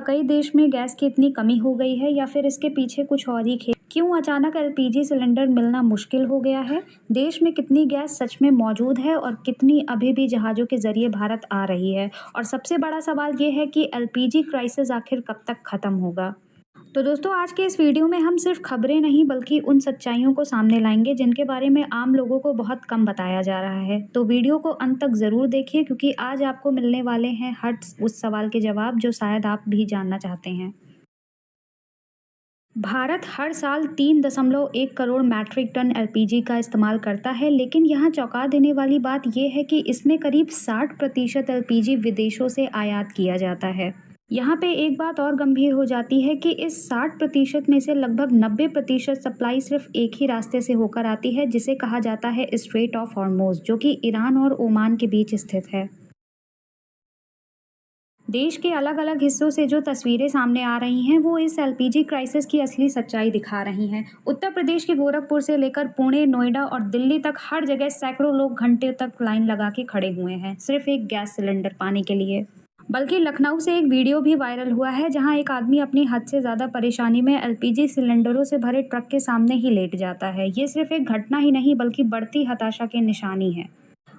कई देश में गैस की इतनी कमी हो गई है या फिर इसके पीछे कुछ और ही खेल? क्यों अचानक एलपीजी सिलेंडर मिलना मुश्किल हो गया है? देश में कितनी गैस सच में मौजूद है और कितनी अभी भी जहाज़ों के ज़रिए भारत आ रही है? और सबसे बड़ा सवाल ये है कि एलपीजी क्राइसिस आखिर कब तक खत्म होगा? तो दोस्तों, आज के इस वीडियो में हम सिर्फ खबरें नहीं बल्कि उन सच्चाइयों को सामने लाएंगे जिनके बारे में आम लोगों को बहुत कम बताया जा रहा है। तो वीडियो को अंत तक ज़रूर देखिए क्योंकि आज आपको मिलने वाले हैं हर उस सवाल के जवाब जो शायद आप भी जानना चाहते हैं। भारत हर साल 3.1 करोड़ मैट्रिक टन एलपीजी का इस्तेमाल करता है, लेकिन यहाँ चौंका देने वाली बात यह है कि इसमें करीब 60% एलपीजी विदेशों से आयात किया जाता है। यहाँ पे एक बात और गंभीर हो जाती है कि इस 60% में से लगभग 90% सप्लाई सिर्फ एक ही रास्ते से होकर आती है, जिसे कहा जाता है स्ट्रेट ऑफ हॉर्मोज, जो कि ईरान और ओमान के बीच स्थित है। देश के अलग-अलग हिस्सों से जो तस्वीरें सामने आ रही हैं, वो इस एलपीजी क्राइसिस की असली सच्चाई दिखा रही हैं। उत्तर प्रदेश के गोरखपुर से लेकर पुणे, नोएडा और दिल्ली तक हर जगह सैकड़ों लोग घंटे तक लाइन लगा के खड़े हुए हैं, सिर्फ एक गैस सिलेंडर पाने के लिए। बल्कि लखनऊ से एक वीडियो भी वायरल हुआ है, जहां एक आदमी अपनी हद से ज़्यादा परेशानी में एलपीजी सिलेंडरों से भरे ट्रक के सामने ही लेट जाता है। ये सिर्फ एक घटना ही नहीं बल्कि बढ़ती हताशा की निशानी है।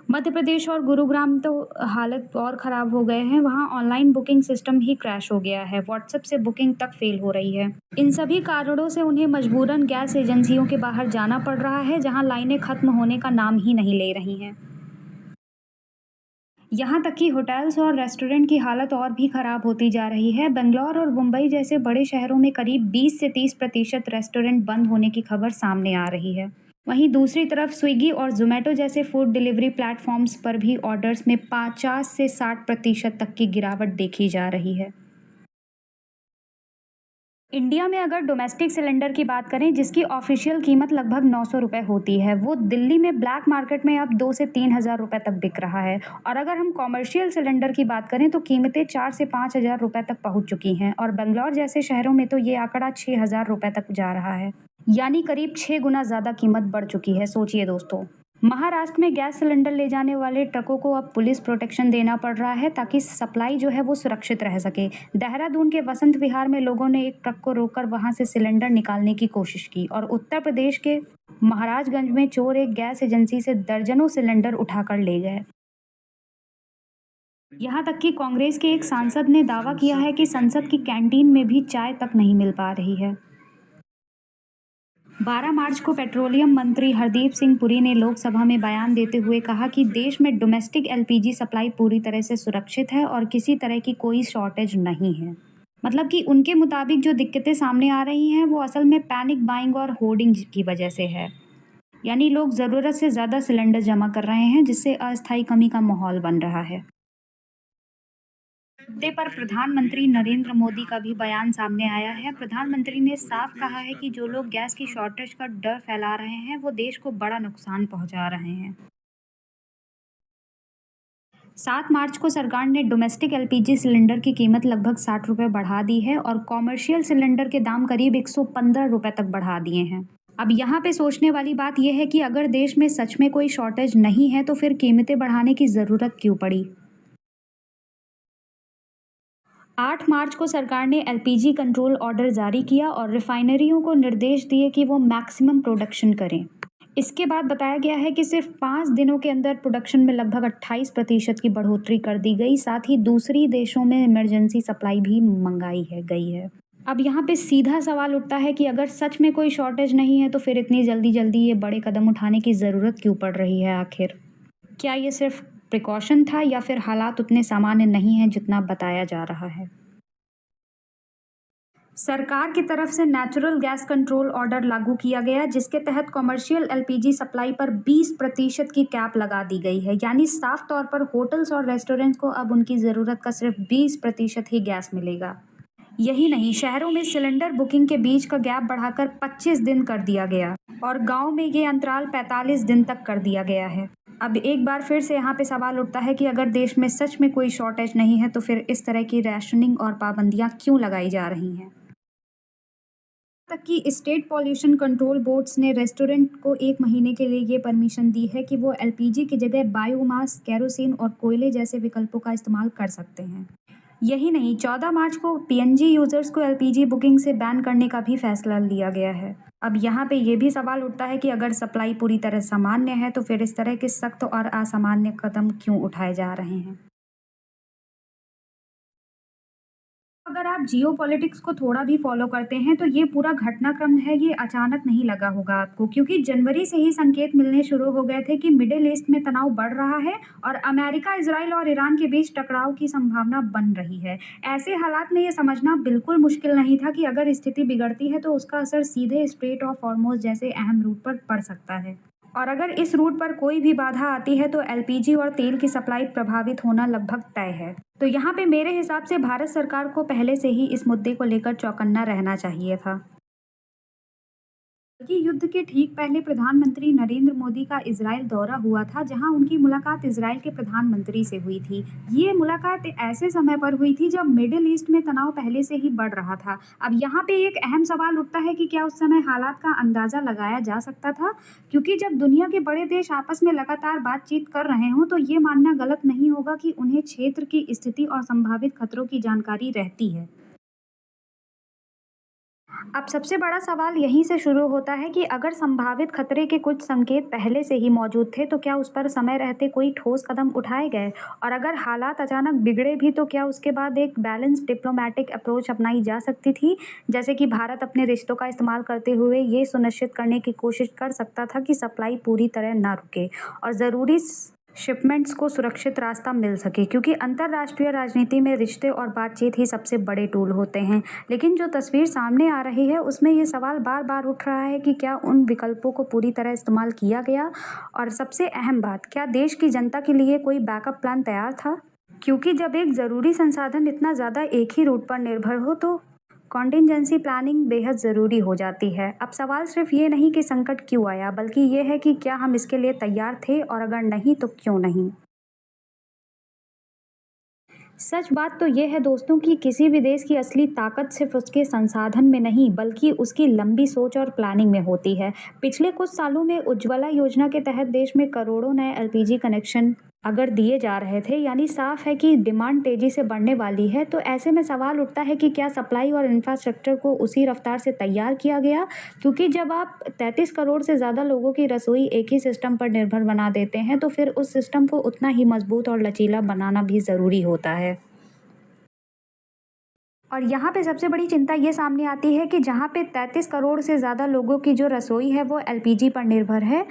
मध्य प्रदेश और गुरुग्राम तो हालत और ख़राब हो गए हैं, वहाँ ऑनलाइन बुकिंग सिस्टम ही क्रैश हो गया है, व्हाट्सएप से बुकिंग तक फेल हो रही है। इन सभी कारणों से उन्हें मजबूरन गैस एजेंसियों के बाहर जाना पड़ रहा है, जहाँ लाइनें खत्म होने का नाम ही नहीं ले रही हैं। यहाँ तक कि होटल्स और रेस्टोरेंट की हालत और भी खराब होती जा रही है। बेंगलोर और मुंबई जैसे बड़े शहरों में करीब 20 से 30% रेस्टोरेंट बंद होने की खबर सामने आ रही है। वहीं दूसरी तरफ स्विगी और जोमेटो जैसे फूड डिलीवरी प्लेटफॉर्म्स पर भी ऑर्डर्स में 50 से 60% तक की गिरावट देखी जा रही है। इंडिया में अगर डोमेस्टिक सिलेंडर की बात करें, जिसकी ऑफिशियल कीमत लगभग 900 रुपये होती है, वो दिल्ली में ब्लैक मार्केट में अब 2 से 3 हज़ार रुपये तक बिक रहा है। और अगर हम कॉमर्शियल सिलेंडर की बात करें तो कीमतें 4 से 5 हज़ार रुपये तक पहुंच चुकी हैं और बेंगलोर जैसे शहरों में तो ये आंकड़ा 6 हज़ार रुपये तक जा रहा है, यानी करीब 6 गुना ज़्यादा कीमत बढ़ चुकी है। सोचिए दोस्तों, महाराष्ट्र में गैस सिलेंडर ले जाने वाले ट्रकों को अब पुलिस प्रोटेक्शन देना पड़ रहा है ताकि सप्लाई जो है वो सुरक्षित रह सके। देहरादून के वसंत विहार में लोगों ने एक ट्रक को रोककर वहां से सिलेंडर निकालने की कोशिश की और उत्तर प्रदेश के महाराजगंज में चोर एक गैस एजेंसी से दर्जनों सिलेंडर उठाकर ले गए। यहाँ तक कि कांग्रेस के एक सांसद ने दावा किया है कि संसद की कैंटीन में भी चाय तक नहीं मिल पा रही है। 12 मार्च को पेट्रोलियम मंत्री हरदीप सिंह पुरी ने लोकसभा में बयान देते हुए कहा कि देश में डोमेस्टिक एलपीजी सप्लाई पूरी तरह से सुरक्षित है और किसी तरह की कोई शॉर्टेज नहीं है। मतलब कि उनके मुताबिक जो दिक्कतें सामने आ रही हैं वो असल में पैनिक बाइंग और होर्डिंग की वजह से है। यानी लोग ज़रूरत से ज़्यादा सिलेंडर जमा कर रहे हैं, जिससे अस्थायी कमी का माहौल बन रहा है। मुद्दे पर प्रधानमंत्री नरेंद्र मोदी का भी बयान सामने आया है। प्रधानमंत्री ने साफ कहा है कि जो लोग गैस की शॉर्टेज का डर फैला रहे हैं वो देश को बड़ा नुकसान पहुंचा रहे हैं। 7 मार्च को सरकार ने डोमेस्टिक एलपीजी सिलेंडर की कीमत लगभग 60 रुपये बढ़ा दी है और कॉमर्शियल सिलेंडर के दाम करीब 115 रुपये तक बढ़ा दिए हैं। अब यहाँ पे सोचने वाली बात यह है कि अगर देश में सच में कोई शॉर्टेज नहीं है तो फिर कीमतें बढ़ाने की ज़रूरत क्यों पड़ी। 8 मार्च को सरकार ने एलपीजी कंट्रोल ऑर्डर जारी किया और रिफाइनरियों को निर्देश दिए कि वो मैक्सिमम प्रोडक्शन करें। इसके बाद बताया गया है कि सिर्फ 5 दिनों के अंदर प्रोडक्शन में लगभग 28% की बढ़ोतरी कर दी गई। साथ ही दूसरी देशों में इमरजेंसी सप्लाई भी मंगाई गई है। अब यहाँ पे सीधा सवाल उठता है कि अगर सच में कोई शॉर्टेज नहीं है तो फिर इतनी जल्दी जल्दी ये बड़े कदम उठाने की ज़रूरत क्यों पड़ रही है आखिर? क्या ये सिर्फ प्रिकॉशन था या फिर हालात उतने सामान्य नहीं हैं जितना बताया जा रहा है? सरकार की तरफ से नेचुरल गैस कंट्रोल ऑर्डर लागू किया गया, जिसके तहत कमर्शियल एलपीजी सप्लाई पर 20% की कैप लगा दी गई है। यानी साफ तौर पर होटल्स और रेस्टोरेंट्स को अब उनकी ज़रूरत का सिर्फ 20% ही गैस मिलेगा। यही नहीं, शहरों में सिलेंडर बुकिंग के बीच का गैप बढ़ाकर 25 दिन कर दिया गया और गांव में ये अंतराल 45 दिन तक कर दिया गया है। अब एक बार फिर से यहाँ पे सवाल उठता है कि अगर देश में सच में कोई शॉर्टेज नहीं है तो फिर इस तरह की रैशनिंग और पाबंदियां क्यों लगाई जा रही हैं? तक कि स्टेट पॉल्यूशन कंट्रोल बोर्ड्स ने रेस्टोरेंट को 1 महीने के लिए ये परमिशन दी है कि वो एलपीजी की जगह बायोमास, केरोसिन और कोयले जैसे विकल्पों का इस्तेमाल कर सकते हैं। यही नहीं, 14 मार्च को पीएनजी यूजर्स को एलपीजी बुकिंग से बैन करने का भी फैसला लिया गया है। अब यहाँ पे ये भी सवाल उठता है कि अगर सप्लाई पूरी तरह सामान्य है तो फिर इस तरह के सख्त और असामान्य कदम क्यों उठाए जा रहे हैं। अगर आप जियोपॉलिटिक्स को थोड़ा भी फॉलो करते हैं तो ये पूरा घटनाक्रम है, ये अचानक नहीं लगा होगा आपको, क्योंकि जनवरी से ही संकेत मिलने शुरू हो गए थे कि मिडिल ईस्ट में तनाव बढ़ रहा है और अमेरिका, इजराइल और ईरान के बीच टकराव की संभावना बन रही है। ऐसे हालात में ये समझना बिल्कुल मुश्किल नहीं था कि अगर स्थिति बिगड़ती है तो उसका असर सीधे स्ट्रेट ऑफ हॉर्मोज जैसे अहम रूट पर पड़ सकता है। और अगर इस रूट पर कोई भी बाधा आती है तो एलपीजी और तेल की सप्लाई प्रभावित होना लगभग तय है। तो यहाँ पे मेरे हिसाब से भारत सरकार को पहले से ही इस मुद्दे को लेकर चौकन्ना रहना चाहिए था। बल्कि युद्ध के ठीक पहले प्रधानमंत्री नरेंद्र मोदी का इजराइल दौरा हुआ था, जहां उनकी मुलाकात इजराइल के प्रधानमंत्री से हुई थी। ये मुलाकात ऐसे समय पर हुई थी जब मिडिल ईस्ट में तनाव पहले से ही बढ़ रहा था। अब यहाँ पे एक अहम सवाल उठता है कि क्या उस समय हालात का अंदाजा लगाया जा सकता था, क्योंकि जब दुनिया के बड़े देश आपस में लगातार बातचीत कर रहे हों तो ये मानना गलत नहीं होगा कि उन्हें क्षेत्र की स्थिति और संभावित खतरों की जानकारी रहती है। अब सबसे बड़ा सवाल यहीं से शुरू होता है कि अगर संभावित खतरे के कुछ संकेत पहले से ही मौजूद थे तो क्या उस पर समय रहते कोई ठोस कदम उठाए गए, और अगर हालात अचानक बिगड़े भी तो क्या उसके बाद एक बैलेंस डिप्लोमेटिक अप्रोच अपनाई जा सकती थी, जैसे कि भारत अपने रिश्तों का इस्तेमाल करते हुए ये सुनिश्चित करने की कोशिश कर सकता था कि सप्लाई पूरी तरह ना रुके और ज़रूरी शिपमेंट्स को सुरक्षित रास्ता मिल सके, क्योंकि अंतर्राष्ट्रीय राजनीति में रिश्ते और बातचीत ही सबसे बड़े टूल होते हैं। लेकिन जो तस्वीर सामने आ रही है उसमें ये सवाल बार बार उठ रहा है कि क्या उन विकल्पों को पूरी तरह इस्तेमाल किया गया, और सबसे अहम बात, क्या देश की जनता के लिए कोई बैकअप प्लान तैयार था। क्योंकि जब एक ज़रूरी संसाधन इतना ज़्यादा एक ही रूट पर निर्भर हो तो कॉन्टिजेंसी प्लानिंग बेहद ज़रूरी हो जाती है। अब सवाल सिर्फ ये नहीं कि संकट क्यों आया, बल्कि ये है कि क्या हम इसके लिए तैयार थे, और अगर नहीं तो क्यों नहीं। सच बात तो ये है दोस्तों कि किसी भी देश की असली ताकत सिर्फ उसके संसाधन में नहीं बल्कि उसकी लंबी सोच और प्लानिंग में होती है। पिछले कुछ सालों में उज्ज्वला योजना के तहत देश में करोड़ों नए एलपीजी कनेक्शन अगर दिए जा रहे थे, यानी साफ है कि डिमांड तेजी से बढ़ने वाली है। तो ऐसे में सवाल उठता है कि क्या सप्लाई और इंफ्रास्ट्रक्चर को उसी रफ्तार से तैयार किया गया, क्योंकि जब आप 33 करोड़ से ज़्यादा लोगों की रसोई एक ही सिस्टम पर निर्भर बना देते हैं तो फिर उस सिस्टम को उतना ही मजबूत और लचीला बनाना भी ज़रूरी होता है। और यहाँ पे सबसे बड़ी चिंता ये सामने आती है कि जहाँ पे 33 करोड़ से ज़्यादा लोगों की जो रसोई है वो एलपीजी पर निर्भर है,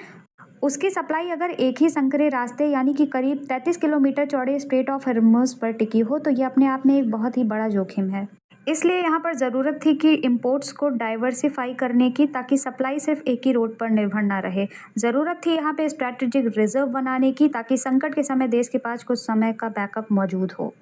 उसकी सप्लाई अगर एक ही संकरे रास्ते यानी कि करीब 33 किलोमीटर चौड़े स्ट्रेट ऑफ हॉर्मुज़ पर टिकी हो तो ये अपने आप में एक बहुत ही बड़ा जोखिम है। इसलिए यहाँ पर ज़रूरत थी कि इंपोर्ट्स को डाइवर्सिफाई करने की, ताकि सप्लाई सिर्फ एक ही रोड पर निर्भर ना रहे। ज़रूरत थी यहाँ पे स्ट्रैटेजिक रिजर्व बनाने की, ताकि संकट के समय देश के पास कुछ समय का बैकअप मौजूद हो।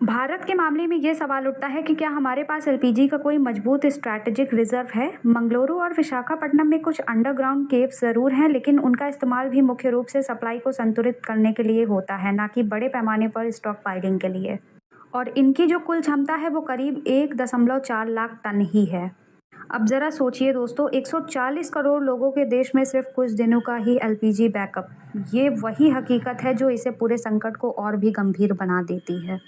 भारत के मामले में ये सवाल उठता है कि क्या हमारे पास एलपीजी का कोई मजबूत स्ट्रैटेजिक रिजर्व है। मंगलुरु और विशाखापट्टनम में कुछ अंडरग्राउंड केव्स ज़रूर हैं, लेकिन उनका इस्तेमाल भी मुख्य रूप से सप्लाई को संतुलित करने के लिए होता है, ना कि बड़े पैमाने पर स्टॉक पाइलिंग के लिए। और इनकी जो कुल क्षमता है वो करीब 1.4 लाख टन ही है। अब ज़रा सोचिए दोस्तों, 140 करोड़ लोगों के देश में सिर्फ कुछ दिनों का ही एलपीजी बैकअप, ये वही हकीकत है जो इसे पूरे संकट को और भी गंभीर बना देती है।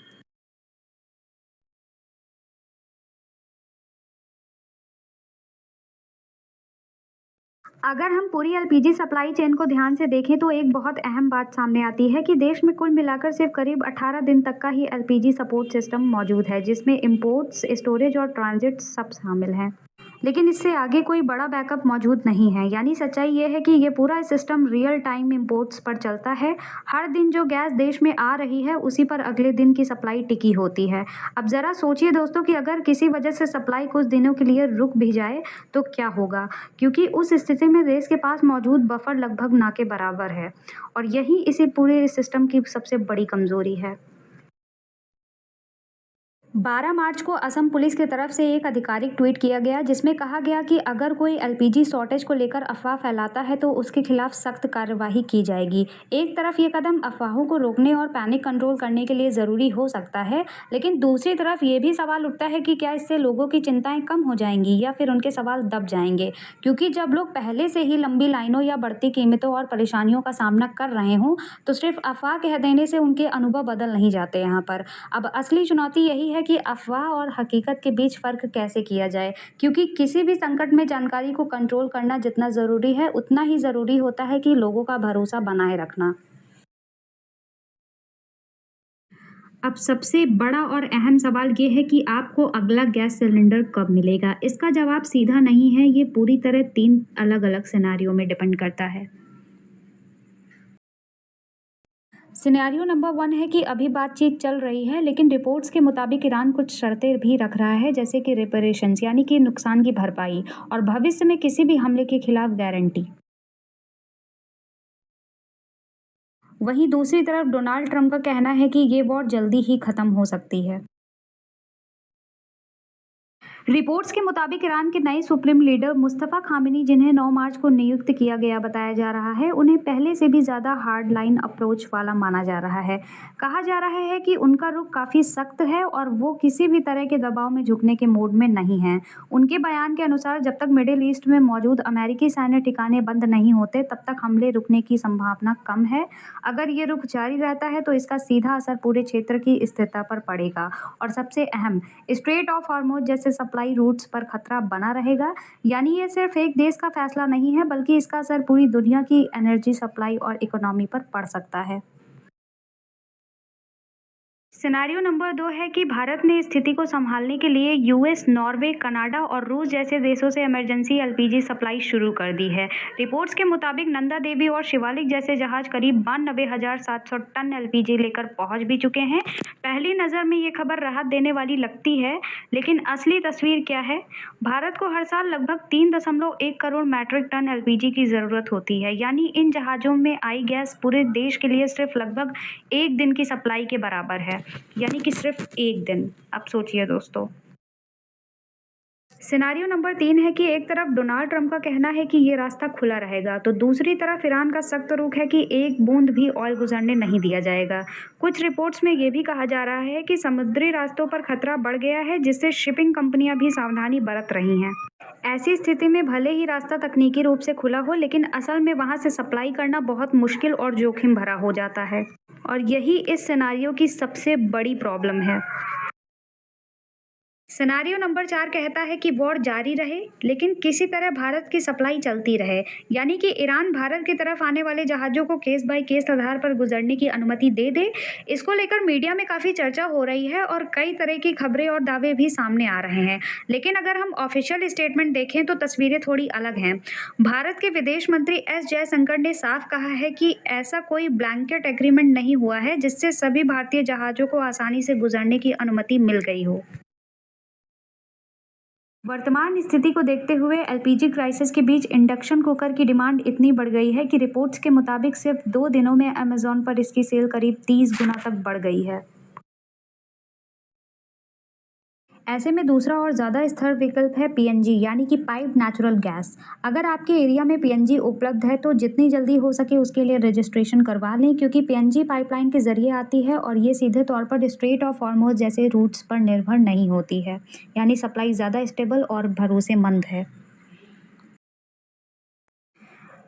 अगर हम पूरी एलपीजी सप्लाई चेन को ध्यान से देखें तो एक बहुत अहम बात सामने आती है कि देश में कुल मिलाकर सिर्फ करीब 18 दिन तक का ही एलपीजी सपोर्ट सिस्टम मौजूद है, जिसमें इंपोर्ट्स, स्टोरेज और ट्रांजिट सब शामिल हैं। लेकिन इससे आगे कोई बड़ा बैकअप मौजूद नहीं है, यानी सच्चाई ये है कि ये पूरा सिस्टम रियल टाइम इंपोर्ट्स पर चलता है। हर दिन जो गैस देश में आ रही है उसी पर अगले दिन की सप्लाई टिकी होती है। अब ज़रा सोचिए दोस्तों कि अगर किसी वजह से सप्लाई कुछ दिनों के लिए रुक भी जाए तो क्या होगा, क्योंकि उस स्थिति में देश के पास मौजूद बफर लगभग ना के बराबर है, और यही इसी पूरे सिस्टम की सबसे बड़ी कमजोरी है। 12 मार्च को असम पुलिस की तरफ से एक आधिकारिक ट्वीट किया गया जिसमें कहा गया कि अगर कोई एलपीजी शॉर्टेज को लेकर अफवाह फैलाता है तो उसके खिलाफ सख्त कार्रवाई की जाएगी। एक तरफ ये कदम अफवाहों को रोकने और पैनिक कंट्रोल करने के लिए ज़रूरी हो सकता है, लेकिन दूसरी तरफ ये भी सवाल उठता है कि क्या इससे लोगों की चिंताएं कम हो जाएंगी या फिर उनके सवाल दब जाएंगे, क्योंकि जब लोग पहले से ही लंबी लाइनों या बढ़ती कीमतों और परेशानियों का सामना कर रहे हों तो सिर्फ अफवाह कह देने से उनके अनुभव बदल नहीं जाते। यहाँ पर अब असली चुनौती यही है कि अफवाह और हकीकत के बीच फ़र्क कैसे किया जाए, क्योंकि किसी भी संकट में जानकारी को कंट्रोल करना जितना ज़रूरी है उतना ही ज़रूरी होता है कि लोगों का भरोसा बनाए रखना। अब सबसे बड़ा और अहम सवाल ये है कि आपको अगला गैस सिलेंडर कब मिलेगा। इसका जवाब सीधा नहीं है, ये पूरी तरह 3 अलग-अलग सिनेरियो में डिपेंड करता है। सिनेरियो नंबर 1 है कि अभी बातचीत चल रही है, लेकिन रिपोर्ट्स के मुताबिक ईरान कुछ शर्तें भी रख रहा है, जैसे कि रिपेरेशंस यानी कि नुकसान की भरपाई और भविष्य में किसी भी हमले के खिलाफ गारंटी। वहीं दूसरी तरफ डोनाल्ड ट्रंप का कहना है कि ये वॉर जल्दी ही खत्म हो सकती है। रिपोर्ट्स के मुताबिक ईरान के नए सुप्रीम लीडर मुस्तफा खामेनी, जिन्हें 9 मार्च को नियुक्त किया गया बताया जा रहा है, उन्हें पहले से भी ज़्यादा हार्ड लाइन अप्रोच वाला माना जा रहा है। कहा जा रहा है कि उनका रुख काफ़ी सख्त है और वो किसी भी तरह के दबाव में झुकने के मूड में नहीं हैं। उनके बयान के अनुसार जब तक मिडिल ईस्ट में मौजूद अमेरिकी सैन्य ठिकाने बंद नहीं होते तब तक हमले रुकने की संभावना कम है। अगर ये रुख जारी रहता है तो इसका सीधा असर पूरे क्षेत्र की स्थिरता पर पड़ेगा और सबसे अहम, स्ट्रेट ऑफ हॉर्मुज जैसे सप्लाई रूट्स पर खतरा बना रहेगा। यानी ये सिर्फ एक देश का फैसला नहीं है, बल्कि इसका असर पूरी दुनिया की एनर्जी सप्लाई और इकोनॉमी पर पड़ सकता है। सिनेरियो नंबर 2 है कि भारत ने स्थिति को संभालने के लिए यूएस, नॉर्वे, कनाडा और रूस जैसे देशों से इमरजेंसी एलपीजी सप्लाई शुरू कर दी है। रिपोर्ट्स के मुताबिक नंदा देवी और शिवालिक जैसे जहाज करीब 92,700 टन एलपीजी लेकर पहुंच भी चुके हैं। पहली नज़र में ये खबर राहत देने वाली लगती है, लेकिन असली तस्वीर क्या है? भारत को हर साल लगभग 3.1 करोड़ मैट्रिक टन एलपीजी की ज़रूरत होती है, यानी इन जहाज़ों में आई गैस पूरे देश के लिए सिर्फ लगभग एक दिन की सप्लाई के बराबर है। यानी कि सिर्फ एक दिन। अब सोचिए दोस्तों। सिनेरियो नंबर 3 है कि एक तरफ डोनाल्ड ट्रंप का कहना है कि ये रास्ता खुला रहेगा, तो दूसरी तरफ ईरान का सख्त रुख है कि एक बूंद भी ऑयल गुजरने नहीं दिया जाएगा। कुछ रिपोर्ट्स में ये भी कहा जा रहा है कि समुद्री रास्तों पर खतरा बढ़ गया है, जिससे शिपिंग कंपनियां भी सावधानी बरत रही हैं। ऐसी स्थिति में भले ही रास्ता तकनीकी रूप से खुला हो, लेकिन असल में वहां से सप्लाई करना बहुत मुश्किल और जोखिम भरा हो जाता है। और यही इस सिनेरियो की सबसे बड़ी प्रॉब्लम है। सिनेरियो नंबर 4 कहता है कि वॉर जारी रहे, लेकिन किसी तरह भारत की सप्लाई चलती रहे। यानी कि ईरान भारत की तरफ आने वाले जहाज़ों को केस बाय केस आधार पर गुजरने की अनुमति दे दे। इसको लेकर मीडिया में काफ़ी चर्चा हो रही है और कई तरह की खबरें और दावे भी सामने आ रहे हैं। लेकिन अगर हम ऑफिशियल स्टेटमेंट देखें तो तस्वीरें थोड़ी अलग हैं। भारत के विदेश मंत्री एस जयशंकर ने साफ कहा है कि ऐसा कोई ब्लैंकेट एग्रीमेंट नहीं हुआ है जिससे सभी भारतीय जहाज़ों को आसानी से गुजरने की अनुमति मिल गई हो। वर्तमान स्थिति को देखते हुए एलपीजी क्राइसिस के बीच इंडक्शन कुकर की डिमांड इतनी बढ़ गई है कि रिपोर्ट्स के मुताबिक सिर्फ 2 दिनों में अमेज़न पर इसकी सेल करीब 30 गुना तक बढ़ गई है। ऐसे में दूसरा और ज़्यादा स्थिर विकल्प है पीएनजी यानी कि पाइप्ड नेचुरल गैस। अगर आपके एरिया में पीएनजी उपलब्ध है तो जितनी जल्दी हो सके उसके लिए रजिस्ट्रेशन करवा लें, क्योंकि पीएनजी पाइपलाइन के ज़रिए आती है और ये सीधे तौर पर स्ट्रेट ऑफ हॉर्मुज जैसे रूट्स पर निर्भर नहीं होती है। यानी सप्लाई ज़्यादा स्टेबल और भरोसेमंद है।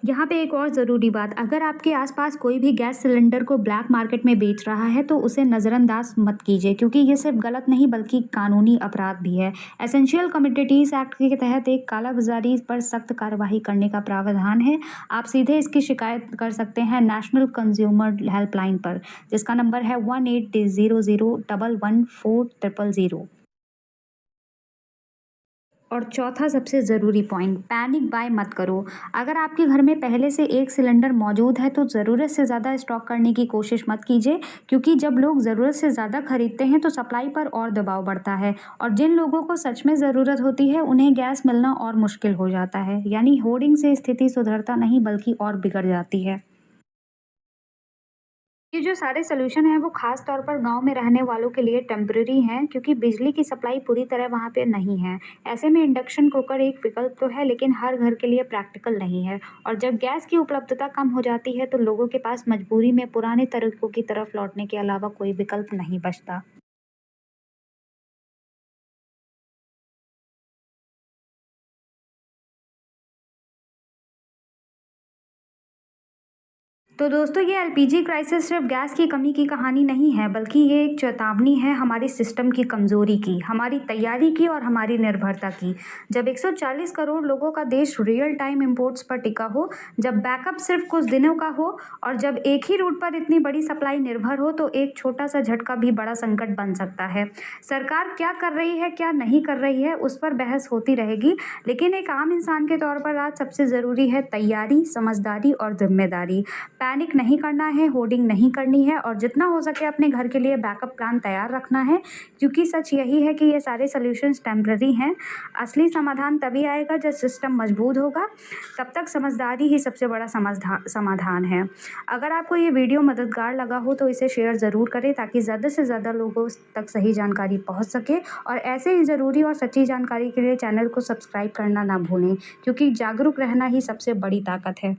यहाँ पे एक और ज़रूरी बात, अगर आपके आसपास कोई भी गैस सिलेंडर को ब्लैक मार्केट में बेच रहा है तो उसे नज़रअंदाज मत कीजिए, क्योंकि ये सिर्फ गलत नहीं बल्कि कानूनी अपराध भी है। एसेंशियल कमोडिटीज़ एक्ट के तहत एक कालाबाजारी पर सख्त कार्रवाई करने का प्रावधान है। आप सीधे इसकी शिकायत कर सकते हैं नेशनल कंज्यूमर हेल्पलाइन पर, जिसका नंबर है 1800114000। और चौथा सबसे ज़रूरी पॉइंट, पैनिक बाय मत करो। अगर आपके घर में पहले से एक सिलेंडर मौजूद है तो ज़रूरत से ज़्यादा स्टॉक करने की कोशिश मत कीजिए, क्योंकि जब लोग ज़रूरत से ज़्यादा खरीदते हैं तो सप्लाई पर और दबाव बढ़ता है और जिन लोगों को सच में ज़रूरत होती है उन्हें गैस मिलना और मुश्किल हो जाता है। यानी होर्डिंग से स्थिति सुधरता नहीं बल्कि और बिगड़ जाती है। ये जो सारे सॉल्यूशन हैं वो ख़ास तौर पर गाँव में रहने वालों के लिए टेम्परेरी हैं क्योंकि बिजली की सप्लाई पूरी तरह वहाँ पे नहीं है। ऐसे में इंडक्शन कुकर एक विकल्प तो है लेकिन हर घर के लिए प्रैक्टिकल नहीं है और जब गैस की उपलब्धता कम हो जाती है तो लोगों के पास मजबूरी में पुराने तरीकों की तरफ लौटने के अलावा कोई विकल्प नहीं बचता। तो दोस्तों ये एलपीजी क्राइसिस सिर्फ गैस की कमी की कहानी नहीं है बल्कि ये एक चेतावनी है हमारे सिस्टम की कमजोरी की, हमारी तैयारी की और हमारी निर्भरता की। जब 140 करोड़ लोगों का देश रियल टाइम इंपोर्ट्स पर टिका हो, जब बैकअप सिर्फ कुछ दिनों का हो और जब एक ही रूट पर इतनी बड़ी सप्लाई निर्भर हो तो एक छोटा सा झटका भी बड़ा संकट बन सकता है। सरकार क्या कर रही है क्या नहीं कर रही है उस पर बहस होती रहेगी, लेकिन एक आम इंसान के तौर पर आज सबसे ज़रूरी है तैयारी, समझदारी और जिम्मेदारी। पैनिक नहीं करना है, होर्डिंग नहीं करनी है और जितना हो सके अपने घर के लिए बैकअप प्लान तैयार रखना है क्योंकि सच यही है कि ये सारे सॉल्यूशंस टेम्पररी हैं। असली समाधान तभी आएगा जब सिस्टम मजबूत होगा, तब तक समझदारी ही सबसे बड़ा समाधान है। अगर आपको ये वीडियो मददगार लगा हो तो इसे शेयर ज़रूर करें ताकि ज़्यादा से ज़्यादा लोगों तक सही जानकारी पहुंच सके और ऐसे ही ज़रूरी और सच्ची जानकारी के लिए चैनल को सब्सक्राइब करना ना भूलें क्योंकि जागरूक रहना ही सबसे बड़ी ताकत है।